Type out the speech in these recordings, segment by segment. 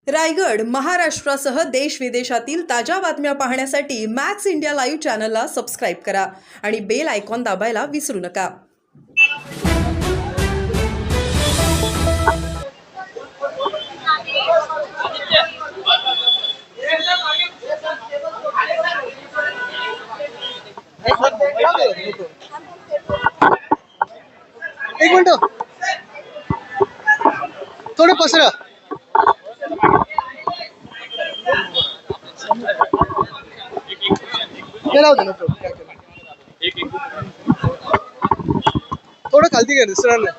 रायगड महाराष्ट्रासह देश विदेशातील ताज्या बातम्या पाहण्यासाठी मॅक्स इंडिया लाईव्ह चॅनलला सबस्क्राईब करा आणि बेल आयकॉन दाबायला विसरू नका. एक मिनिट थोडं पसरा. थोडं खालती घ्या दिसणार नाही.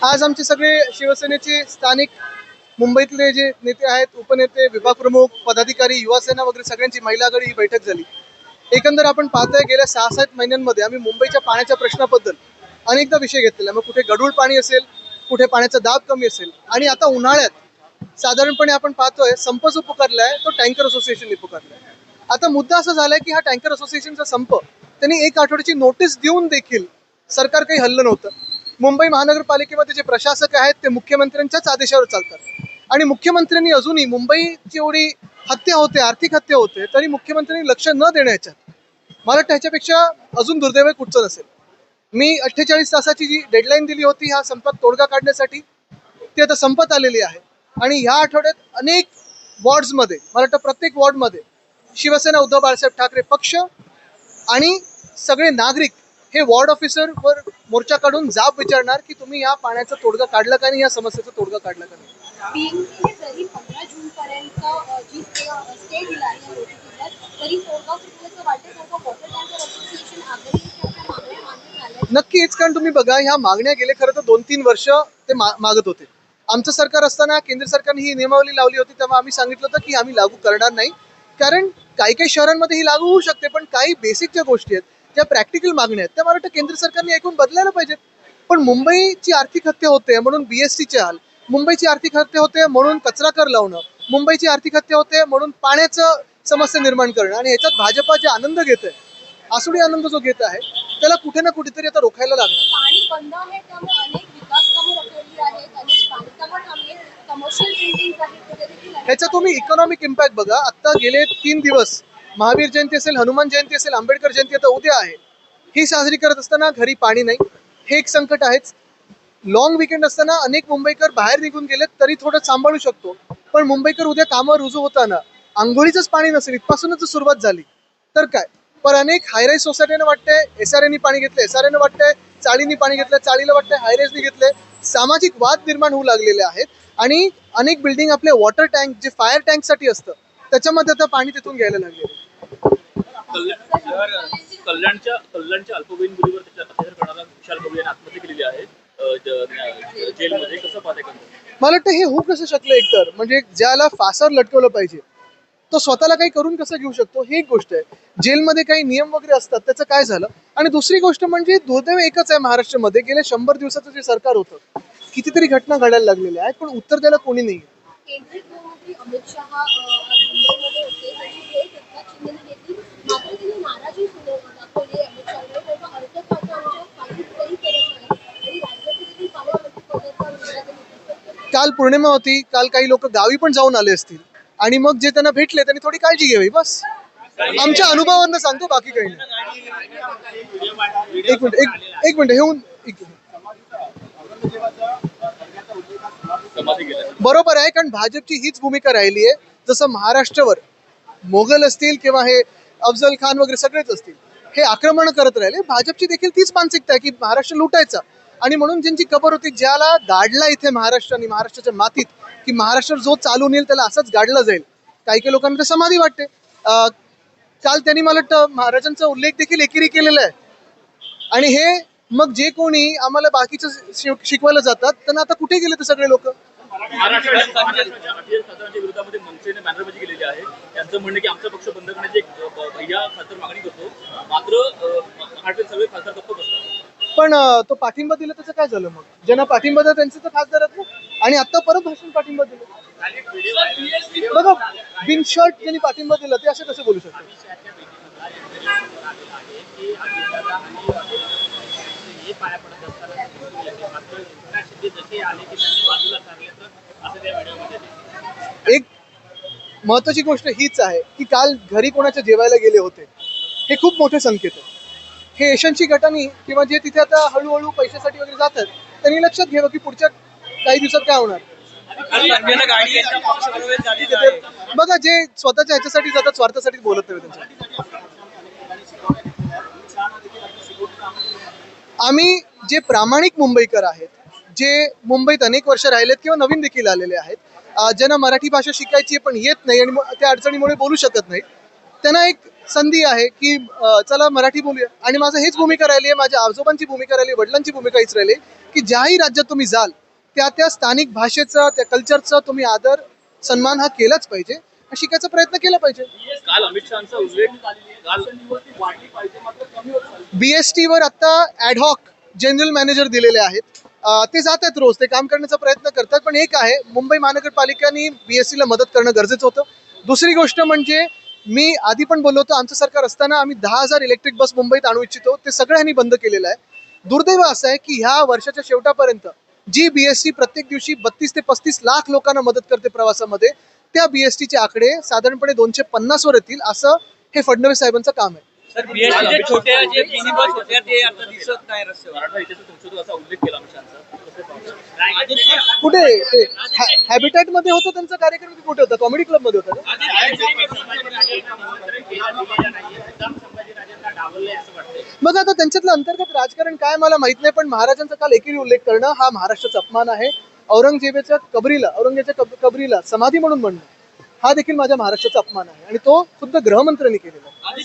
आज आमचे सगळे शिवसेनेचे स्थानिक मुंबईतले जे नेते आहेत, उपनेते, विभाग प्रमुख, पदाधिकारी, युवासेना वगैरे सगळ्यांची महिला आघाडी ही बैठक झाली. एकंदर आपण पाहतोय गेल्या 6-7 महिन्यांमध्ये आम्ही मुंबईच्या पाण्याच्या प्रश्नाबद्दल अनेकदा विषय घेतलेला. मग कुठे गढूळ पाणी असेल, कुठे पाण्याचा दाब कमी असेल, आणि आता उन्हाळ्यात साधारणपणे आपण पाहतोय संप जो पुकारलाय तो टँकर असोसिएशनने पुकारलाय. आता मुद्दा असा झालाय की हा टँकर असोसिएशनचा संप त्यांनी 1 आठवड्याची नोटीस देऊन देखील सरकार काही हल्लं नव्हतं. मुंबई महानगरपालिकेमध्ये जे प्रशासक आहेत ते मुख्यमंत्र्यांच्याच आदेशावर चालतात, आणि मुख्यमंत्र्यांनी अजूनही मुंबईची एवढी हत्या होते, आर्थिक हत्या होते, तरी मुख्यमंत्र्यांनी लक्ष न देण्याच्या मला वाटतं ह्याच्यापेक्षा अजून दुर्दैव कुठचं नसेल. मी 48 तासाची जी डेडलाईन दिली होती ह्या संपात तोडगा काढण्यासाठी, ती आता संपत आलेली आहे. आणि ह्या आठवड्यात अनेक वॉर्ड्समध्ये, मला वाटतं प्रत्येक वॉर्डमध्ये शिवसेना उद्धव बाळासाहेब ठाकरे पक्ष आणि सगळे नागरिक हे वॉर्ड ऑफिसरवर मोर्चा काढून जाब विचारणार की तुम्ही या पाण्याचा तोडगा काढला का नाही, या समस्येचा तोडगा काढला का नाही. बीएमसीने जरी 15 जूनपर्यंत जी स्टे दिला आहे या नोटिसीला, तरी तोडगा सुटल्याचं वाटतं का? वॉटर टँकर असोसिएशन आग्रही मागण्या मान्य झाल्या? नक्कीच, कारण तुम्ही बघा ह्या मागण्या गेले खरं तर 2-3 वर्ष ते मागत होते. आमचं सरकार असताना केंद्र सरकारने ही नियमावली लावली होती, तेव्हा आम्ही सांगितलं होतं की आम्ही लागू करणार नाही, कारण काही शहरांमध्ये ही लागू होऊ शकते, पण काही बेसिक ज्या गोष्टी आहेत, ज्या प्रॅक्टिकल मागण्या आहेत, त्या मला वाटतं केंद्र सरकारने ऐकून बदलायला पाहिजेत. पण मुंबईची आर्थिक हत्या होते म्हणून बीएसटीचे हाल, मुंबईची आर्थिक हत्या होते म्हणून कचरा कर लावणं, मुंबईची आर्थिक हत्या होते म्हणून पाण्याचं समस्या निर्माण करणं, आणि ह्याच्यात भाजपा जे आनंद घेत आहे, आसुडी आनंद जो घेत आहे, त्याला कुठे ना कुठेतरी आता रोखायला लागणार. पाणी बंद आहे, त्यामुळे अनेक विकास कामं रखडली आहेत, अनेक बांधकामं थांबली, कमर्शियल बिल्डिंग आहेत. ह्याचा तुम्ही इकॉनॉमिक इम्पॅक्ट बघा. आता गेले 3 दिवस महावीर जयंती असेल, हनुमान जयंती असेल, आंबेडकर जयंती आता उद्या आहे, ही साजरी करत असताना घरी पाणी नाही, हे एक संकट आहेच. लॉंग विकेंड असताना अनेक मुंबईकर बाहेर निघून गेलेत, तरी थोडं सांभाळू शकतो, पण मुंबईकर उद्या कामावर रुजू होताना आंघोळीचंच पाणी नसेल, इथपासूनच सुरुवात झाली तर काय. पण अनेक हायराईज सोसायटीने वाटतंय SRAनी पाणी घेतलंय, SRAने वाटतंय चाळीनी पाणी घेतलंय, चाळीला वाटतंय हायराईजनी घेतलंय. सामाजिक वाद निर्माण होऊ लागलेले आहेत, आणि अनेक बिल्डिंग आपले वॉटर टँक जे फायर टँकसाठी असतं त्याच्यामध्ये आता पाणी तिथून घ्यायला लागले. कल्याणच्या अल्पवयीन मुलीवर अत्याचार करणारा विशाल बघू यांनी आत्महत्या केलेली आहे जेलमध्ये. कसं पाहते का? मला वाटतं हे होऊ कसं शकलं. एकतर म्हणजे ज्याला फासावर लटकवलं पाहिजे तो स्वतःला काही करून कसं घेऊ शकतो, ही एक गोष्ट आहे. जेलमध्ये काही नियम वगैरे असतात, त्याचं काय झालं. आणि दुसरी गोष्ट म्हणजे दुर्दैव एकच आहे, महाराष्ट्रामध्ये गेल्या 100 दिवसाचं जे सरकार होतं, कितीतरी घटना घडायला लागलेल्या आहेत, पण उत्तर द्यायला कोणी नाही. केंद्रीय गृहमंत्री अमित शहा मुंबईमध्ये होते, त्यांची भेट एकनाथ शिंदेने घेतली, मात्र त्यांनी नाराजी दाखवली अमित शहावर. त्याचा अर्थ खात्याच्या काही तरी करत नाही, आणि राज्यातील देखील पाण्यावरती पदार्थ. काल पौर्णिमा होती, काल काही लोक गावी पण जाऊन आले असतील, आणि मग जे त्यांना भेटले त्यांनी थोडी काळजी घ्यावी, बस. आमच्या अनुभवावरनं सांगतो, बाकी काही नाही. एक मिनिट हेऊन बरोबर आहे, कारण भाजपची हीच भूमिका राहिली आहे. जसं महाराष्ट्रावर मोगल असतील किंवा हे अफजल खान वगैरे सगळेच असतील, हे आक्रमण करत राहिले, भाजपची देखील तीच मानसिकता आहे की महाराष्ट्र लुटायचा. आणि म्हणून ज्यांची खबर होती, ज्याला गाडला इथे महाराष्ट्राने, महाराष्ट्राच्या मातीत, की महाराष्ट्र जो चालून येईल त्याला असंच गाडला जाईल, काही लोकांना तर समाधी वाटते. काल त्यांनी मला वाटतं महाराजांचा उल्लेख देखील एकेरी केलेला आहे. आणि हे मग जे कोणी आम्हाला बाकीचं शिकवायला जातात, त्यांना आता कुठे गेले ते सगळे लोक. विरोधामध्ये मनसेने बॅनरबाजी केलेली आहे. त्यांचं म्हणणं की आमचा पक्ष बंद करण्याची एक भैया खासदार मागणी करतो, मात्र महाराष्ट्रात सगळे खासदार गप्प बसतात. पण तो पाठिंबा दिला त्याचं काय झालं? मग ज्यांना पाठिंबा दिला त्यांचे तर खासदार आहेत ना, आणि आता परत भाषण पाठिंबा दिलं. बघा, बिनशॉट ज्यांनी पाठिंबा दिला ते असे कसे बोलू शकतात? आहे की अजितदादा आणि हे पाया पडत असताना दिसून येते. मात्र एकनाथ शिंदे जसे आले की त्यांनी बाजूला सारल्याचं असं त्या व्हिडिओमध्ये दिसतं. एक महत्वाची गोष्ट हीच आहे की काल घरी कोणाच्या जेवायला गेले होते हे खूप मोठे संकेत आहे. हे यशस्वी गटांनी किंवा जे तिथे आता हळूहळू पैशासाठी वगैरे जातात त्यांनी लक्षात घ्यावं की पुढच्या काही दिवसात काय होणार. बघा, जे स्वतःच्या ह्याच्यासाठी जातात स्वार्थासाठी बोलत नाही त्यांच्या. आम्ही जे प्रामाणिक मुंबईकर आहेत, जे मुंबईत अनेक वर्ष राहिलेत किंवा नवीन देखील आलेले आहेत, ज्यांना मराठी भाषा शिकायची पण येत नाही आणि त्या अडचणीमुळे बोलू शकत नाही, त्यांना एक संधी आहे की चला मराठी बोलूया. आणि माझं हेच भूमिका राहिली आहे, माझ्या आजोबांची भूमिका राहिली, वडिलांची भूमिका हीच राहिली की ज्याही राज्यात तुम्ही जाल त्या त्या स्थानिक भाषेचा, त्या कल्चरचा तुम्ही आदर सन्मान हा केलाच पाहिजे, शिकायचा प्रयत्न केला पाहिजे. काल अमित शहाचा उल्लेख काल वाढली पाहिजे मात्र कमी होत चालली. BST वर आता ॲडहॉक जनरल मॅनेजर दिलेले आहेत. ते जात आहेत रोज, ते काम करण्याचा प्रयत्न करतात. पण एक आहे, मुंबई महानगरपालिकेने BST ला मदत करणं गरजेचं होतं. दुसरी गोष्ट म्हणजे मी आधी पण बोललो होतो, आमचं सरकार असताना आम्ही 10,000 इलेक्ट्रिक बस मुंबईत आणू इच्छितो, ते सगळ्यांनी बंद केलेलं आहे. दुर्दैव असं आहे की ह्या वर्षाच्या शेवटापर्यंत जी BST प्रत्येक दिवशी 32 ते 35 लाख लोकांना मदत करते प्रवासामध्ये, त्या BSTचे आकडे साधारणपणे 250 वर येतील, असं हे फडणवीस साहेबांचं काम आहे. सर BST छोट्या जे मिनी बस होत्या ते आता दिसत नाही रस्त्यावर. मराठा इतिहास संशोधक असा उल्लेख केला अमित शहाचा. कसं पाहता? कुठे हॅबिटॅट मध्ये होतं त्यांचा कार्यक्रम, की कुठे होता? कॉमेडी क्लब मध्ये होता का? मग आता त्यांच्यातलं अंतर्गत राजकारण काय मला माहित नाही, पण महाराजांचा काल एकेरी उल्लेख करणं हा महाराष्ट्राचा अपमान आहे. औरंगजेबाच्या कबरीला समाधी म्हणून म्हणणं हा देखील माझ्या महाराष्ट्राचा अपमान आहे आणि तो खुद्द गृहमंत्र्यांनी केलेला आहे.